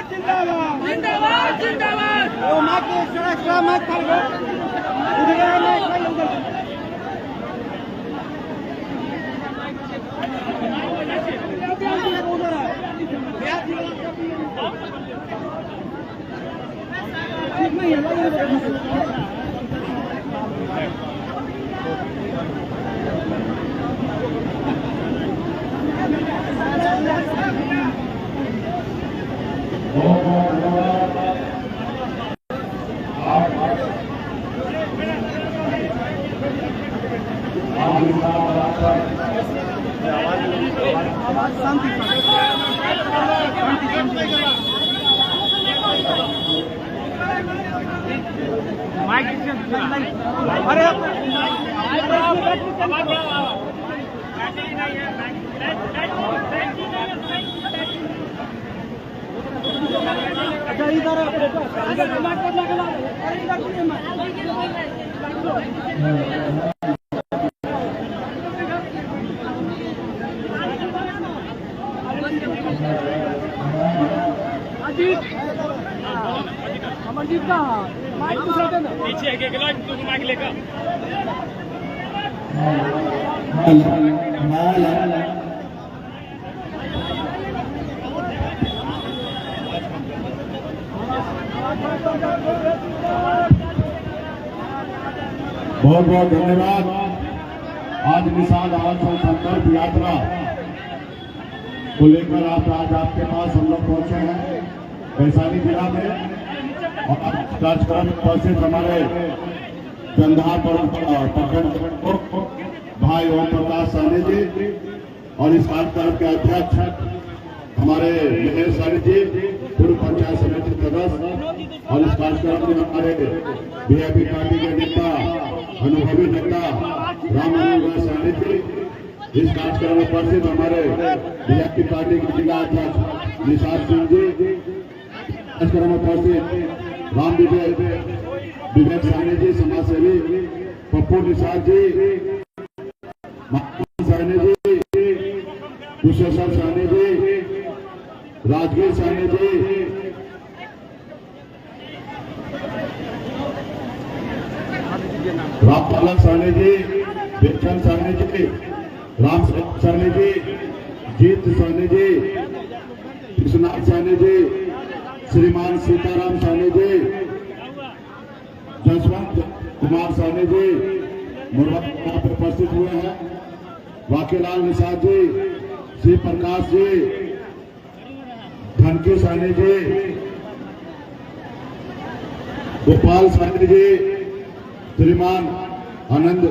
जिंदाबाद जिंदाबाद वो मां के सड़ा मां खा गया उधर गया मैं कोई उधर ठीक नहीं है अमरजीत का माइक दूसरा देना पीछे एक एक लाइन तू माइक लेकर बहुत बहुत धन्यवाद। आज निशान आज संकल्प यात्रा को लेकर आज आपके पास हम लोग पहुंचे हैं वैशाली जिला में और कार्यक्रम उपस्थित हमारे जंधार प्रखंड भाई ओम प्रकाश साहनी जी और इस कार्यक्रम के अध्यक्ष हमारे महेश साहनी जी पूर्व पंचायत समिति सदस्य और इस कार्यक्रम में हमारे वीआईपी पार्टी के नेता अनुभवी नेता राम साहनी जी इस कार्यक्रम में उपस्थित हमारे वीआईपी पार्टी के जिला अध्यक्ष निशाद सिंह जी कार्यक्रम में उपस्थित राम विवेक साहनी जी समाज सेवी पप्पू निशाद जी साहनी जी कुशेश्वर साहनी जी राजगीर साहनी जी रामपालन साहनी जी बेचन साहनी जी राम साहनी जी जीत साहनी जी कृष्णनाथ साहनी जी श्रीमान सीताराम साहनी जी जसवंत कुमार साहनी जी मुर्गा पर उपस्थित हुए हैं वाकीलाल निषाद जी श्री प्रकाश जी धनकी साहनी जी गोपाल साहनी जी श्रीमान आनंद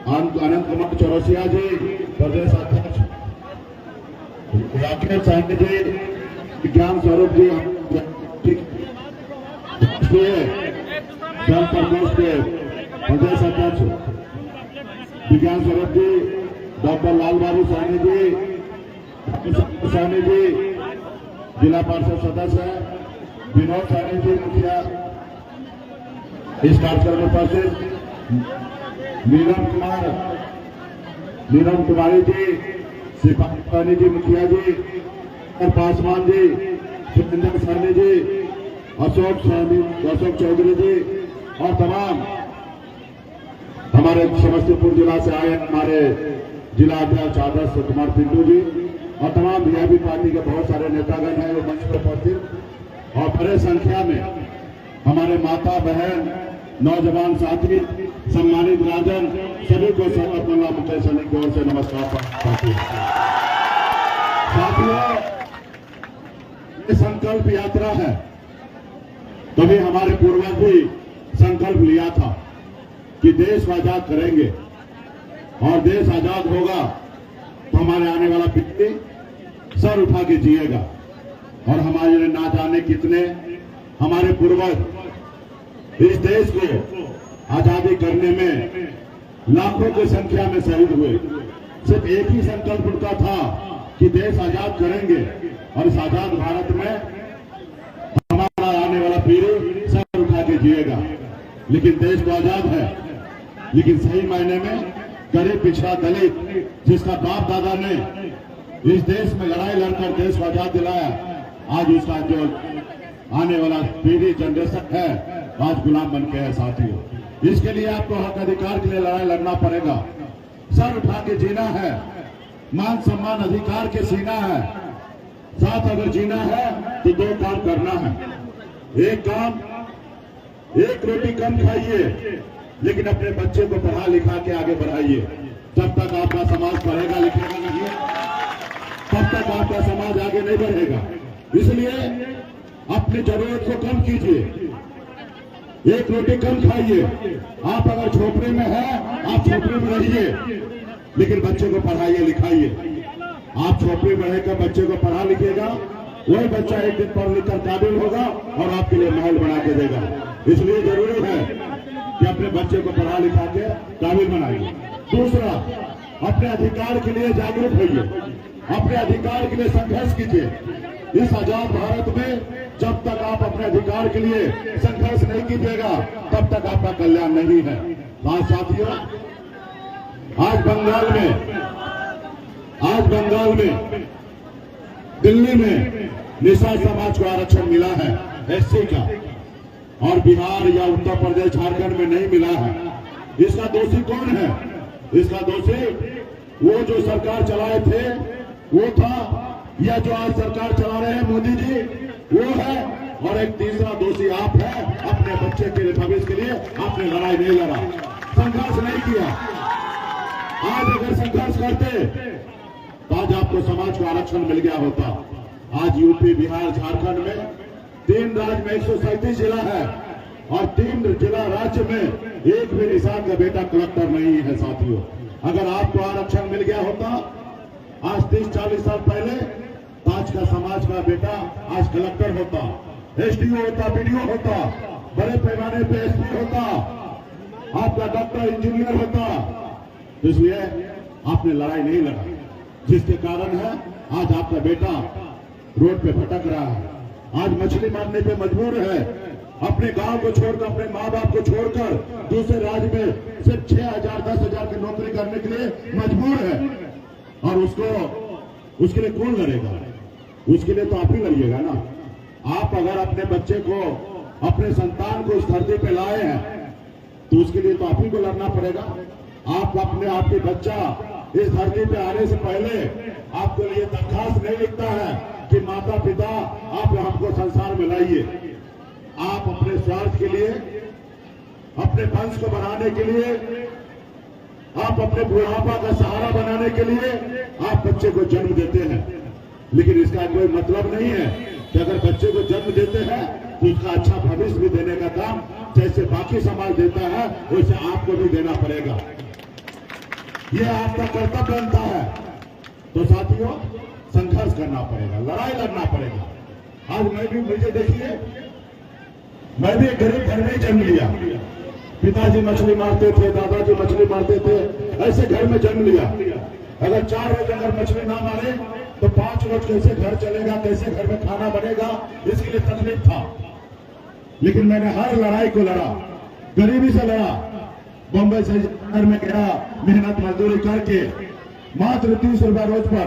कुमार चौरसिया जी प्रदेश अध्यक्ष राकेश साहनी जी विज्ञान स्वरूप जी जन प्रदेश के प्रदेश अध्यक्ष विज्ञान स्वरूप जी डॉक्टर लाल बाबू साहनी जी साहनी जी जिला परिषद सदस्य विनोद साहनी जी मुखिया इस कार्यक्रम में उपस्थित नीलम कुमारी जी सिपाही जी मुखिया जी और पासवान जी सुरेंद्र साहनी जी अशोक चौधरी जी और तमाम हमारे समस्तीपुर जिला से आए हमारे जिला अध्यक्ष आदर्श कुमार पिंटू जी और तमाम वीआईपी पार्टी के बहुत सारे नेतागण हैं वो मंच पर उपस्थित और बड़े संख्या में हमारे माता बहन नौजवान साथी सम्मानित राजन सभी को सर्वप्रथम मुकेश सैनिक की ओर से नमस्कार साथियों ये संकल्प यात्रा है। तभी हमारे पूर्वज भी संकल्प लिया था कि देश को आजाद करेंगे और देश आजाद होगा तो हमारे आने वाला पीढ़ी सर उठा के जिएगा और हमारे ना जाने कितने हमारे पूर्वज इस देश को आजादी करने में लाखों की संख्या में शहीद हुए। सिर्फ एक ही संकल्प उनका था कि देश आजाद करेंगे और इस आजाद भारत में हमारा आने वाला पीढ़ी सर उठा के जिएगा। लेकिन देश तो आजाद है, लेकिन सही मायने में गरीब पिछड़ा दलित जिसका बाप दादा ने इस देश में लड़ाई लड़कर देश को आजाद दिलाया, आज उसका जो आने वाला पीढ़ी जनरेशन है आज गुलाम बन के है साथियों। इसके लिए आपको हक अधिकार के लिए लड़ाई लड़ना पड़ेगा, सर उठा के जीना है, मान सम्मान अधिकार के सीना है। साथ अगर जीना है तो दो काम करना है। एक काम, एक रोटी कम खाइए लेकिन अपने बच्चे को पढ़ा लिखा के आगे बढ़ाइए। जब तक आपका समाज पढ़ेगा लिखेगा नहीं तब तक आपका समाज आगे नहीं बढ़ेगा। इसलिए अपनी जरूरत को कम कीजिए, एक रोटी कम खाइए। आप अगर झोपड़े में है आप झोपड़े में रहिए लेकिन बच्चे को पढ़ाइए लिखाइए। आप झोपड़ी में रहकर बच्चे को पढ़ा लिखेगा, वही बच्चा एक दिन पढ़ लिख कर काबिल होगा और आपके लिए महल बना के देगा। इसलिए जरूरी है कि अपने बच्चे को पढ़ा लिखा के काबिल बनाइए। दूसरा, अपने अधिकार के लिए जागरूक होइए, अपने अधिकार के लिए संघर्ष कीजिए। इस आजाद भारत में जब तक आप अपने अधिकार के लिए संघर्ष नहीं कीजिएगा तब तक आपका कल्याण नहीं है। साथियों, आज बंगाल में दिल्ली में निषाद समाज को आरक्षण मिला है एससी का, और बिहार या उत्तर प्रदेश झारखंड में नहीं मिला है। इसका दोषी कौन है? इसका दोषी वो जो सरकार चलाए थे वो था, या जो आज सरकार चला रहे हैं मोदी जी वो है, और एक तीसरा दोषी आप है। अपने बच्चे के भविष्य के लिए आपने लड़ाई नहीं लड़ा, संघर्ष नहीं किया। आज अगर संघर्ष करते तो आज आपको समाज को आरक्षण मिल गया होता। आज यूपी, बिहार, झारखंड में 3 राज्य में 137 जिला है और 3 जिला राज्य में एक भी निषाद का बेटा कलेक्टर नहीं है। साथियों, अगर आपको आरक्षण मिल गया होता आज 30-40 साल पहले, आज का समाज का बेटा आज कलेक्टर होता, एसडीओ होता, बीडीओ होता, बड़े पैमाने पे एसपी होता, आपका डॉक्टर, इंजीनियर होता। इसलिए आपने लड़ाई नहीं लड़ा, जिसके कारण है आज आपका बेटा रोड पे भटक रहा है, आज मछली मारने पे मजबूर है, अपने गांव को छोड़कर, अपने माँ बाप को छोड़कर दूसरे राज्य में सिर्फ 6,000 10,000 की नौकरी करने के लिए मजबूर है। और उसके लिए कौन लड़ेगा? उसके लिए तो आप ही लड़िएगा ना। आप अगर अपने बच्चे को, अपने संतान को इस धरती पे लाए हैं तो उसके लिए तो आप ही को लड़ना पड़ेगा। आप अपने आपके बच्चा इस धरती पे आने से पहले आपके लिए दरखास्त नहीं लिखता है कि माता पिता आप हमको संसार में लाइए। आप अपने स्वार्थ के लिए, अपने वंश को बढ़ाने के लिए, आप अपने बुढ़ापा का सहारा बनाने के लिए आप बच्चे को जन्म देते हैं। लेकिन इसका कोई मतलब नहीं है कि अगर बच्चे को जन्म देते हैं तो उसका अच्छा भविष्य भी देने का काम जैसे बाकी समाज देता है वैसे आपको भी देना पड़ेगा। यह आपका कर्तव्य बनता है। तो साथियों, संघर्ष करना पड़ेगा, लड़ाई लड़ना पड़ेगा। आज मैं भी, मुझे देखिए, मैं भी एक गरीब घर में जन्म लिया। पिताजी मछली मारते थे, दादाजी मछली मारते थे, ऐसे घर में जन्म लिया। अगर 4 रोज अगर मछली ना मारे तो 5 रोज कैसे घर चलेगा, कैसे घर में खाना बनेगा, इसके लिए तकलीफ था। लेकिन मैंने हर लड़ाई को लड़ा, गरीबी से लड़ा। बम्बई से शहर में गया, मेहनत मजदूरी करके मात्र 30 रुपया रोज पर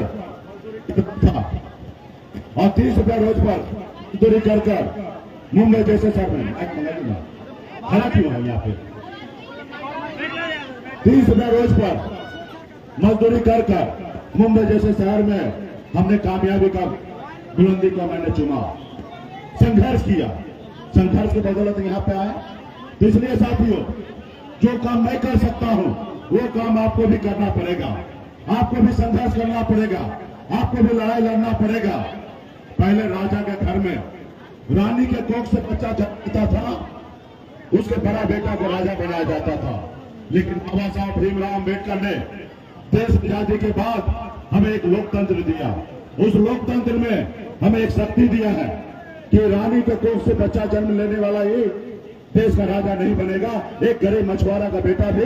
था, और 30 रुपया रोज पर मजदूरी कर मुंबई जैसे शहर में खड़ा क्यों है यहाँ पे 30 रुपया रोज पर मजदूरी कर मुंबई जैसे शहर में हमने कामयाबी का बुलंदी को मैंने चुना, संघर्ष किया, संघर्ष की बदौलत यहाँ पे आया। तो इसलिए साथियों, जो काम मैं कर सकता हूँ वो काम आपको भी करना पड़ेगा, आपको भी संघर्ष करना पड़ेगा, आपको भी लड़ाई लड़ना पड़ेगा। पहले राजा के घर में रानी के कोख से बच्चा जन्मता था, उसके बड़ा बेटा को राजा बनाया जाता था। लेकिन बाबा साहब भीमराव अम्बेडकर ने देश आजादी के बाद हमें एक लोकतंत्र दिया। उस लोकतंत्र में हमें एक शक्ति दिया है कि रानी के कोख से बच्चा जन्म लेने वाला ही देश का राजा नहीं बनेगा। एक गरीब मछुआरा का बेटा भी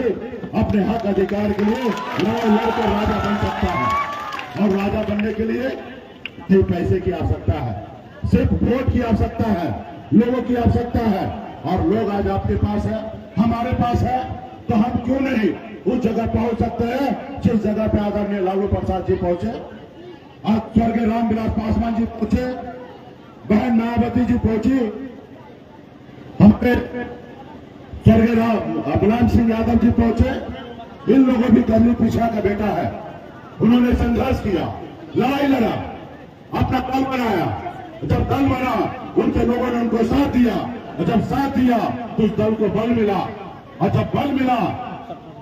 अपने हक अधिकार के लिए लड़ लड़कर राजा बन सकता है। और राजा बनने के लिए सिर्फ पैसे की आवश्यकता है, सिर्फ वोट की आवश्यकता है, लोगों की आवश्यकता है। और लोग आज आपके पास है, हमारे पास है, तो हम क्यों नहीं उस जगह पहुंच सकते हैं जिस जगह पे आदरणीय लालू प्रसाद जी पहुंचे, आज स्वर्गीय रामविलास पासवान जी पहुंचे, बहन मायावती जी पहुंची, हमारे स्वर्गीय मुलायम सिंह यादव जी पहुंचे। इन लोगों भी कर्नल पिछड़ा का बेटा है। उन्होंने संघर्ष किया, लड़ाई लड़ा, अपना दल बनाया। जब दल बना, उनके लोगों ने उनको साथ दिया, और जब साथ दिया तो उस दल को बल मिला, और जब बल मिला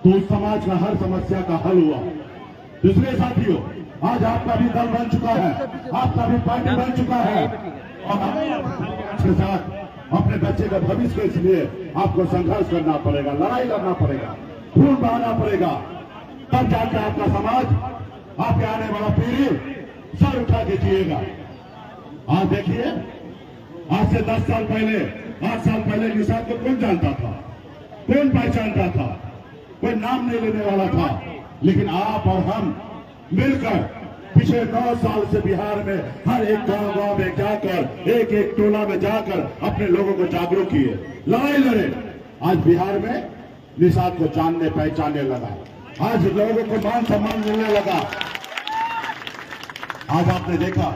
तो उस समाज का हर समस्या का हल हुआ। इसलिए साथियों, आज आपका भी दल बन चुका है, आपका भी पार्टी बन चुका है, और आपके साथ अपने बच्चे का भविष्य के लिए आपको संघर्ष करना पड़ेगा, लड़ाई लड़ना पड़ेगा, खून बहाना पड़ेगा, तब जाकर आपका समाज, आपके आने वाला पीढ़ी सर उठा के जिएगा। आज देखिए, आज से 10 साल पहले, 8 साल पहले निषाद को कौन जानता था, कौन पहचानता था, कोई नाम नहीं लेने वाला था। लेकिन आप और हम मिलकर पिछले 9 साल से बिहार में हर एक गांव में जाकर, एक एक टोला में जाकर अपने लोगों को जागरूक किए, लड़ाई लड़े। आज बिहार में निषाद को जानने पहचानने लगा, आज लोगों को मान सम्मान मिलने लगा। आज आपने देखा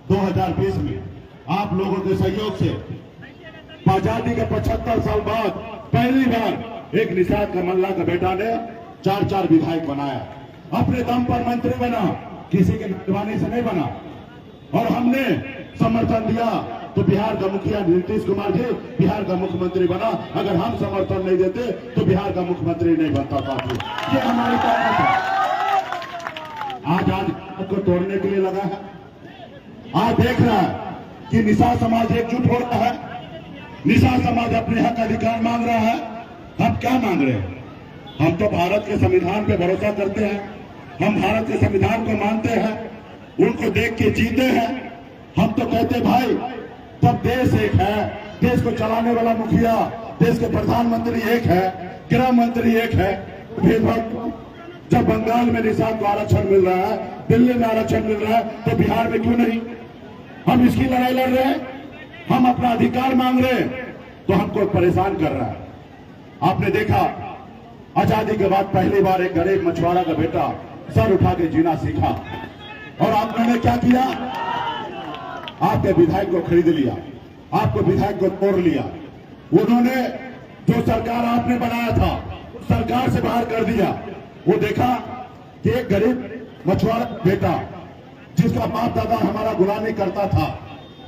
2020 में आप लोगों के सहयोग से आजादी के 75 साल बाद पहली बार एक निषाद कमल्ला का बेटा ने 4 विधायक बनाया, अपने दम पर मंत्री बना, किसी के मेहरबानी से नहीं बना। और हमने समर्थन दिया तो बिहार का मुखिया नीतीश कुमार जी बिहार का मुख्यमंत्री बना। अगर हम समर्थन नहीं देते तो बिहार का मुख्यमंत्री नहीं बनता था। ये हमारी ताकत है। आज को तोड़ने के लिए लगा है। आज देख रहा है कि निषाद समाज एकजुट हो रहा है, निषाद समाज अपने हक अधिकार मांग रहा है। हम क्या मांग रहे हैं? हम तो भारत के संविधान पे भरोसा करते हैं, हम भारत के संविधान को मानते हैं, उनको देख के जीते हैं। हम तो कहते भाई, तब देश एक है, देश को चलाने वाला मुखिया, देश के प्रधानमंत्री एक है, गृह मंत्री एक है। भेदभाव जब बंगाल में निषाद को आरक्षण मिल रहा है, दिल्ली में आरक्षण मिल रहा है, तो बिहार में क्यों नहीं? हम इसकी लड़ाई लड़ रहे हैं, हम अपना अधिकार मांग रहे हैं, तो हमको परेशान कर रहा है। आपने देखा, आजादी के बाद पहली बार एक गरीब मछुआरा का बेटा सर उठा के जीना सीखा, और आपने क्या किया? आपके विधायक को खरीद लिया, आपको विधायक को तोड़ लिया। उन्होंने जो सरकार आपने बनाया था, उस सरकार से बाहर कर दिया। वो देखा कि एक गरीब मछुआरा बेटा जिसका बाप दादा हमारा गुलामी करता था,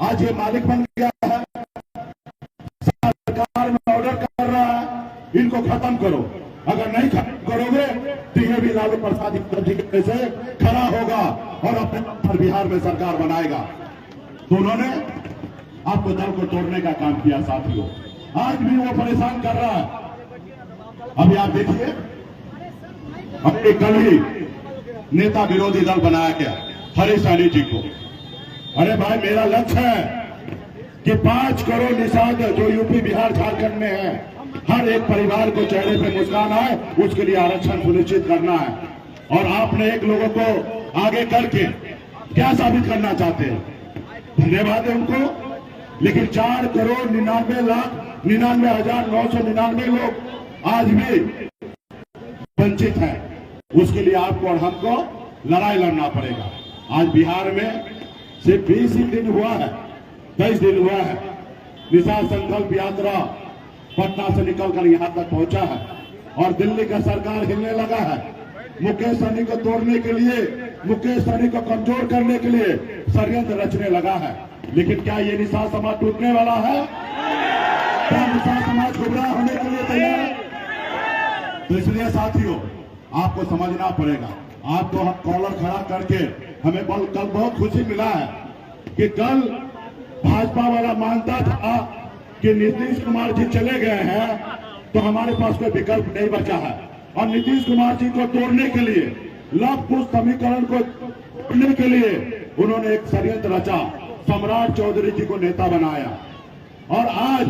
आज ये मालिक बन गया है, सरकार में ऑर्डर कर रहा है, इनको खत्म करो। अगर नहीं खत्म करोगे तो ये भी लालू प्रसाद जी से खड़ा होगा और अपने पर बिहार में सरकार बनाएगा। तो उन्होंने आपको दल को तोड़ने का काम किया साथियों। आज भी वो परेशान कर रहा है। अभी आप देखिए, अपने कल ही नेता विरोधी दल बनाया गया हरीश रानी जी को। अरे भाई, मेरा लक्ष्य है कि 5 करोड़ निषाद जो यूपी बिहार झारखंड में है, हर एक परिवार को चेहरे पे मुस्कान आए, उसके लिए आरक्षण सुनिश्चित करना है। और आपने एक लोगों को आगे करके क्या साबित करना चाहते हैं? धन्यवाद है उनको। लेकिन 4,99,99,999 लोग आज भी वंचित हैं। उसके लिए आपको और हमको लड़ाई लड़ना पड़ेगा। आज बिहार में सिर्फ 20 ही दिन हुआ है, 22 दिन हुआ है। निषाद संकल्प यात्रा पटना से निकलकर यहां तक पहुंचा है, और दिल्ली का सरकार हिलने लगा है। मुकेश सहनी को तोड़ने के लिए, मुकेश सहनी को कमजोर करने के लिए षड्यंत्र रचने लगा है। लेकिन क्या ये निषाद समाज टूटने वाला है? क्या निषाद समाज गुमराह होने के लिए तैयार है? तो इसलिए साथियों, आपको समझना पड़ेगा। आपको हम कॉलर खड़ा करके हमें कल बहुत खुशी मिला है कि कल भाजपा वाला मानता था कि नीतीश कुमार जी चले गए हैं तो हमारे पास कोई विकल्प नहीं बचा है, और नीतीश कुमार जी को तोड़ने के लिए, लव कुश समीकरण को तोड़ने के लिए उन्होंने एक षड्यंत्र रचा, सम्राट चौधरी जी को नेता बनाया। और आज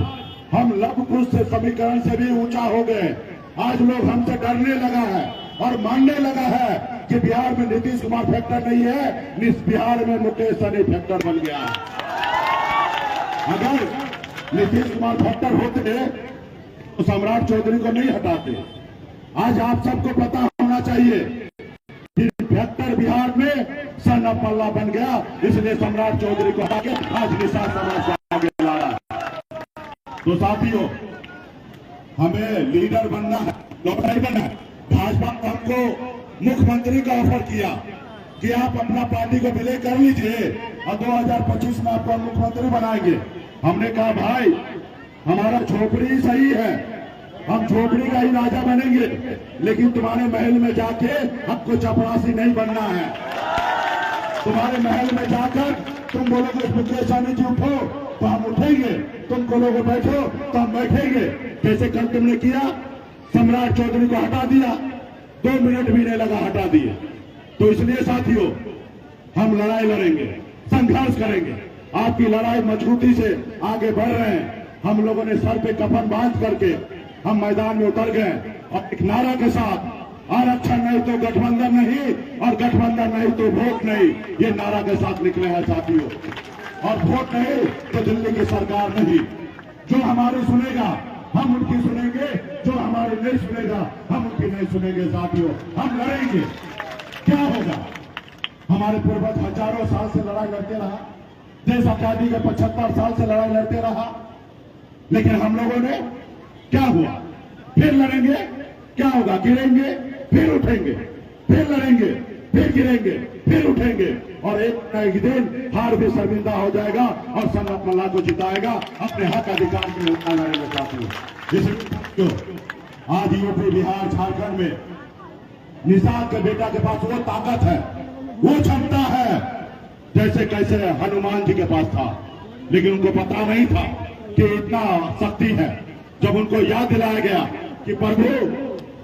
हम लव कुश से समीकरण से भी ऊंचा हो गए। आज लोग हमसे डरने लगा है और मानने लगा है कि बिहार में नीतीश कुमार फैक्टर नहीं है, बिहार में मुकेश सहनी फैक्टर बन गया है। अगर नीतीश कुमार फैक्टर होते तो सम्राट चौधरी को नहीं हटाते। आज आप सबको पता होना चाहिए कि फैक्टर बिहार में सन ऑफ पल्ला बन गया, इसलिए सम्राट चौधरी को हटा के आज निषाद समाज को आगे ला रहा है। तो साथियों, हमें लीडर बनना है, नहीं बनना है। भाजपा ने हमको मुख्यमंत्री का ऑफर किया कि आप अपना पार्टी को विलय कर लीजिए और 2025 में आपको मुख्यमंत्री बनाएंगे। हमने कहा भाई हमारा झोपड़ी सही है, हम झोपड़ी का ही राजा बनेंगे, लेकिन तुम्हारे महल में जाके हमको चपरासी नहीं बनना है। तुम्हारे महल में जाकर तुम बोलोगे मुकेश सहनी जी उठो तो हम उठेंगे, तुम बोलोगे बैठो तो हम बैठेंगे। जैसे कल तुमने किया, सम्राट चौधरी को हटा दिया, 2 मिनट भी नहीं लगा हटा दिए। तो इसलिए साथियों, हम लड़ाई लड़ेंगे, संघर्ष करेंगे। आपकी लड़ाई मजबूती से आगे बढ़ रहे हैं। हम लोगों ने सर पे कफन बांध करके हम मैदान में उतर गए और एक नारा के साथ, आरक्षण नहीं तो गठबंधन नहीं और गठबंधन नहीं तो वोट नहीं, ये नारा के साथ निकले हैं साथियों। और वोट नहीं तो दिल्ली की सरकार नहीं। जो हमारी सुनेगा हम उनकी सुनेंगे, जो हमारी नहीं सुनेगा हम उनकी नहीं सुनेंगे। साथियों, हम लड़ेंगे। क्या होगा? हमारे पूर्वज हजारों साल से लड़ाई लड़ते रहा, देश आजादी के 75 साल से लड़ाई लड़ते रहा, लेकिन हम लोगों ने क्या हुआ? फिर लड़ेंगे। क्या होगा? गिरेंगे फिर उठेंगे, फिर लड़ेंगे फिर गिरेंगे फिर उठेंगे, और एक दिन हार भी शर्मिंदा हो जाएगा और सन ऑफ पल्ला को जिताएगा, अपने हक अधिकार के लिए लड़ेंगे साथियों। इसलिए आज यूपी, बिहार, झारखंड में निषाद के बेटा के पास वो ताकत है, वो क्षमता है जैसे कैसे हनुमान जी के पास था, लेकिन उनको पता नहीं था कि इतना शक्ति है। जब उनको याद दिलाया गया कि प्रभु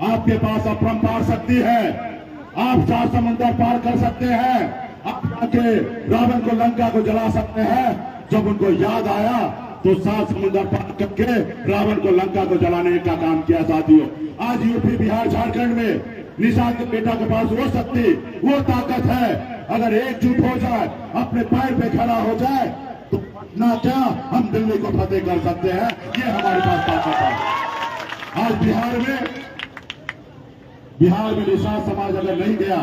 आपके पास अपरंपार शक्ति है, आप 7 समुद्र पार कर सकते हैं, आप जाके रावण को, लंका को जला सकते हैं। जब उनको याद आया तो 7 समुद्र पार करके रावण को, लंका को जलाने का काम किया साथियों। आज यूपी, बिहार, झारखंड में निषाद के बेटा के पास वो शक्ति, वो ताकत है। अगर एकजुट हो जाए, अपने पैर पे खड़ा हो जाए तो ना क्या हम दिल्ली को फतेह कर सकते हैं। ये हमारे पास ताकत है। आज बिहार में निषाद समाज अगर नहीं गया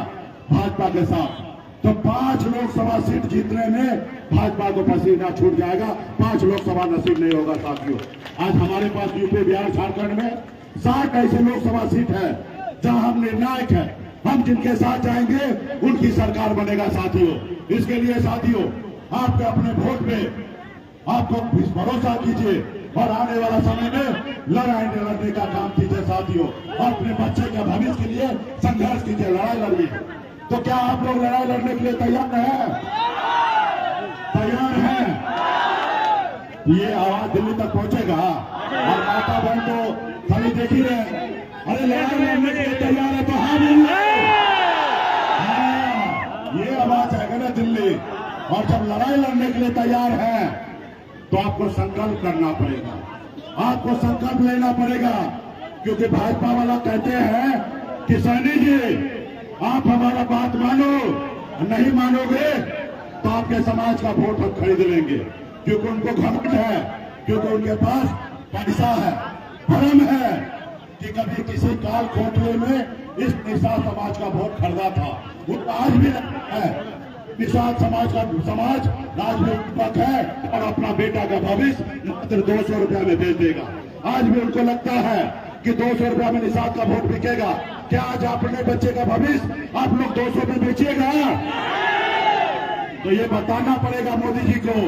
भाजपा के साथ तो 5 लोकसभा सीट जीतने में भाजपा को पसीना छूट जाएगा, 5 लोकसभा नसीब नहीं होगा साथियों। आज हमारे पास यूपी, बिहार, झारखंड में 60 ऐसे लोकसभा सीट है जहां हम निर्णायक है। हम जिनके साथ जाएंगे उनकी सरकार बनेगा साथियों। इसके लिए साथियों, आपके अपने वोट पे आपको भरोसा कीजिए और आने वाला समय में लड़ने का काम कीजिए साथियों, और अपने बच्चे के भविष्य के लिए संघर्ष कीजिए, लड़ाई लड़िए। तो क्या आप लोग लड़ाई लड़ने के लिए तैयार हैं? तैयार हैं? ये आवाज दिल्ली तक पहुंचेगा और माता बहन तो खाली देख ही रहे। अरे लड़ाई लड़ने के लिए तैयार है तो हाँ बोलिए। ये आवाज आएगा ना दिल्ली। और जब लड़ाई लड़ने के लिए तैयार है तो आपको संकल्प करना पड़ेगा, आपको संकल्प लेना पड़ेगा, क्योंकि भाजपा वाला कहते हैं कि सहनी जी आप हमारा बात मानो, नहीं मानोगे तो आपके समाज का वोट हम खरीद लेंगे। क्योंकि उनको घमंड है, क्योंकि उनके पास पैसा है, भरम है कि कभी किसी काल कोठले में इस निषाद समाज का वोट खरीदा था। वो आज भी है। निषाद समाज आज भी उपक है और अपना बेटा का भविष्य मात्र 200 रुपया में बेच देगा। आज भी उनको लगता है कि 200 रुपया में निषाद का वोट बिकेगा। क्या आज अपने बच्चे का भविष्य आप लोग 200 में बेचिएगा? तो ये बताना पड़ेगा मोदी जी को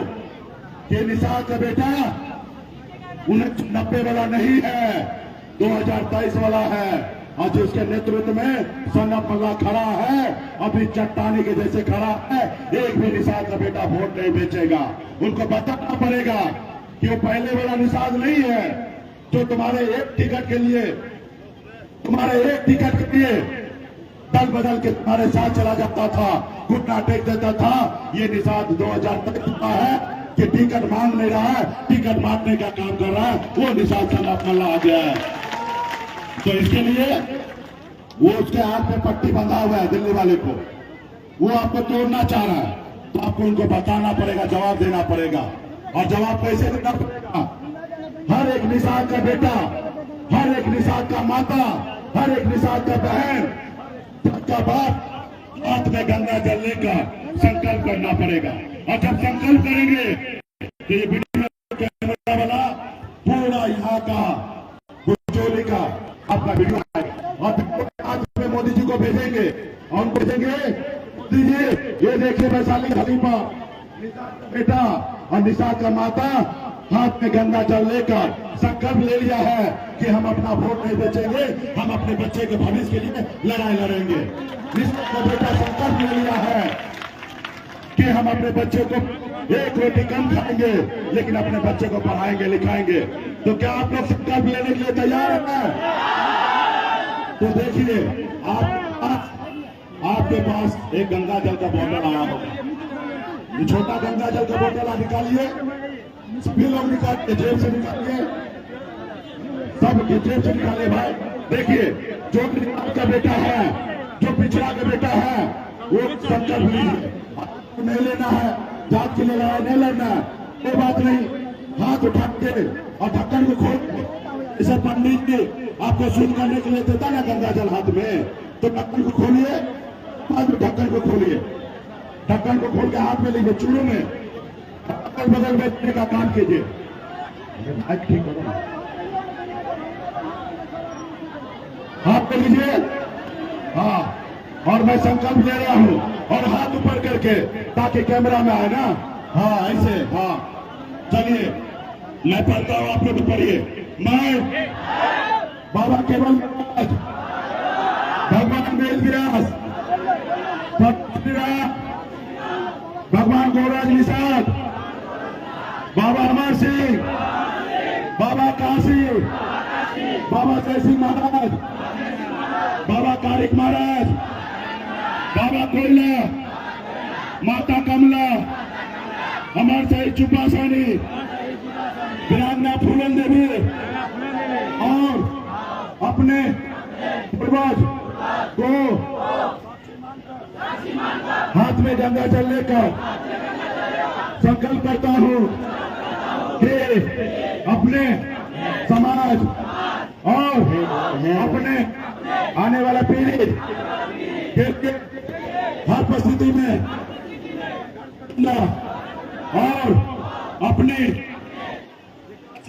कि निषाद का बेटा 1990 वाला नहीं है, 2023 वाला है। आज उसके नेतृत्व में सन ऑफ पल्ला खड़ा है, अभी चट्टानी के जैसे खड़ा है। एक भी निषाद का बेटा वोट नहीं बेचेगा। उनको बताना पड़ेगा कि वो पहले वाला निषाद नहीं है जो तुम्हारे एक टिकट के लिए दल बदल के तुम्हारे साथ चला जाता था, घुटना टेक देता था। ये निषाद 2023 का है कि टिकट मांग नहीं रहा है, टिकट मांगने का काम कर रहा है। वो निषाद सन ऑफ पल्ला आ गया है। तो इसके लिए वो उसके हाथ में पट्टी बंधा हुआ है दिल्ली वाले को, वो आपको तोड़ना चाह रहा है। तो आपको उनको बताना पड़ेगा, जवाब देना पड़ेगा। और जवाब कैसे देना पड़ेगा? हर एक निषाद का बेटा, हर एक निषाद का माता, हर एक निषाद का बहन, सबका बाप हाथ में गंगा जल लेकर संकल्प करना पड़ेगा। और जब संकल्प करेंगे तो ये वीडियो कैमरा वाला पूरा यहाँ का बुचोली का आपका वीडियो आएगा और आज में मोदी जी को भेजेंगे और भेजेंगे मोदी जी ये देखिए वैशाली खलीफा बेटा और निशाद का माता हाथ में गंगा जल लेकर संकल्प ले लिया है कि हम अपना वोट नहीं बेचेंगे, हम अपने बच्चे के भविष्य के लिए लड़ाई लड़ेंगे। निशाद का बेटा संकल्प ले लिया है कि हम अपने बच्चे को एक रोटी कम खाएंगे लेकिन अपने बच्चे को पढ़ाएंगे लिखाएंगे। तो क्या आप लोग संकल्प लेने के लिए तैयार हैं? तो देखिए आपके पास एक गंगा जल का बोतल आया होगा, ये छोटा गंगा जल का बोतल निकालिए, सभी लोग निकालिए, जेब से निकालिए, सब जेब से निकालिए भाई। देखिए जो गरीब का बेटा है, जो पिछड़ा का बेटा है, वो संकल्प लीजिए, नहीं लेना है, जात के लिए लड़ाई नहीं लड़ना है, कोई बात नहीं, हाथ उठा के और ढक्कन को खोल के, इसे पंडित जी आपको शुद्ध करने के लिए देता ना गंगा जल हाथ में, तो ढक्कन को खोलिए, बाद में ढक्कन को खोलिए, ढक्कन को खोल के हाथ में लीजिए, चूड़ों में अगल बगल बैठने का काम कीजिए। ठीक करो, हाथ में लीजिए, हाँ, और मैं संकल्प ले रहा हूं और हाथ ऊपर करके ताकि कैमरा में आए ना, हाँ ऐसे, हाँ चलिए मैं पढ़ता हूं, आप लोग पढ़िए। मैं बाबा केवल भगवान वेद व्यास, भगवान गौराज निषाद, बाबा अमर सिंह, बाबा काशी, बाबा जय सिंह महाराज, बाबा कारिक महाराज, बाबा कोयला, माता कमला, अमर शहीद चुपासानी, वीरांगना फूलन देवी और अपने पूर्वज को हाथ में गंगा जल लेकर संकल्प करता हूं कि अपने समाज और अपने आने वाला पीढ़ी के हर परिस्थिति में और अपने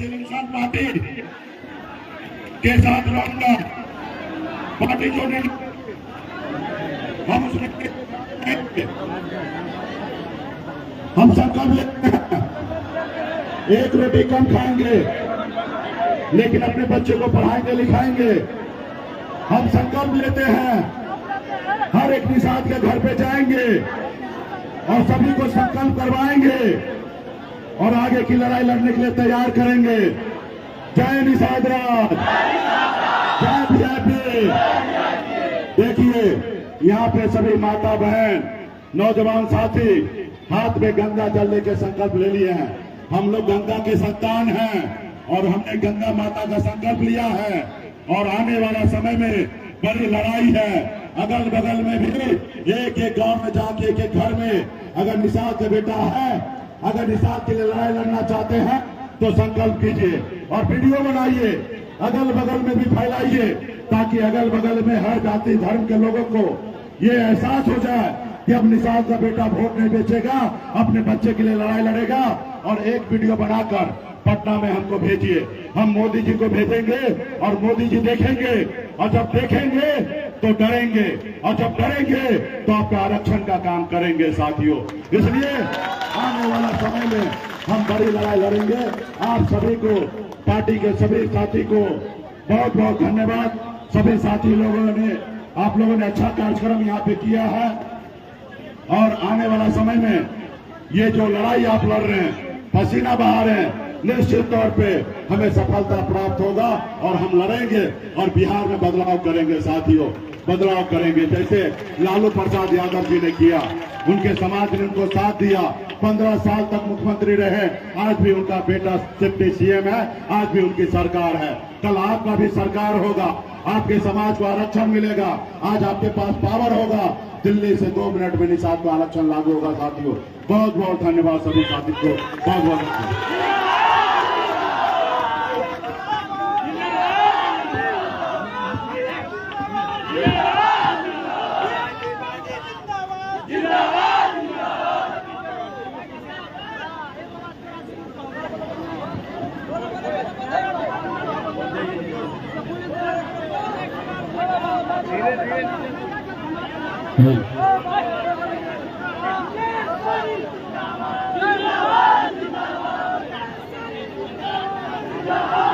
इंसान पार्टी के साथ रहूंगा, पार्टी जोड़ने हम संकल्प लेते हैं, एक रोटी कम खाएंगे लेकिन अपने बच्चे को पढ़ाएंगे लिखाएंगे। हम संकल्प लेते हैं, हर एक निषाद के घर पे जाएंगे और सभी को संकल्प करवाएंगे और आगे की लड़ाई लड़ने के लिए तैयार करेंगे। जय निषाद राज, जय बीजेपी। देखिए यहाँ पे सभी माता बहन नौजवान साथी हाथ में गंगा जल लेके संकल्प ले लिए हैं। हम लोग गंगा के संतान हैं और हमने गंगा माता का संकल्प लिया है और आने वाला समय में बड़ी लड़ाई है। अगल बगल में भी एक एक गांव में जाके एक एक घर में अगर निषाद का बेटा है, अगर निषाद के लिए लड़ाई लड़ना चाहते हैं तो संकल्प कीजिए और वीडियो बनाइए, अगल बगल में भी फैलाइए ताकि अगल बगल में हर जाति धर्म के लोगों को ये एहसास हो जाए कि अब निषाद का बेटा वोट नहीं बेचेगा, अपने बच्चे के लिए लड़ाई लड़ेगा। और एक वीडियो बनाकर पटना में हमको भेजिए, हम मोदी जी को भेजेंगे और मोदी जी देखेंगे और जब देखेंगे तो डरेंगे और जब डरेंगे तो आपका आरक्षण का काम करेंगे साथियों। इसलिए आने वाला समय में हम बड़ी लड़ाई लड़ेंगे। आप सभी को, पार्टी के सभी साथी को बहुत बहुत धन्यवाद। सभी साथी लोगों ने, आप लोगों ने अच्छा कार्यक्रम यहाँ पे किया है और आने वाला समय में ये जो लड़ाई आप लड़ रहे हैं, पसीना बहा रहे हैं, निश्चित तौर पे हमें सफलता प्राप्त होगा और हम लड़ेंगे और बिहार में बदलाव करेंगे साथियों, बदलाव करेंगे। जैसे लालू प्रसाद यादव जी ने किया, उनके समाज ने उनको साथ दिया, 15 साल तक मुख्यमंत्री रहे, आज भी उनका बेटा डिप्टी सीएम है, आज भी उनकी सरकार है। कल आपका भी सरकार होगा, आपके समाज को आरक्षण मिलेगा, आज आपके पास पावर होगा, दिल्ली से 2 मिनट में निषाद को आरक्षण लागू होगा साथियों। बहुत बहुत धन्यवाद सभी साथी को, बहुत बहुत धन्यवाद। है।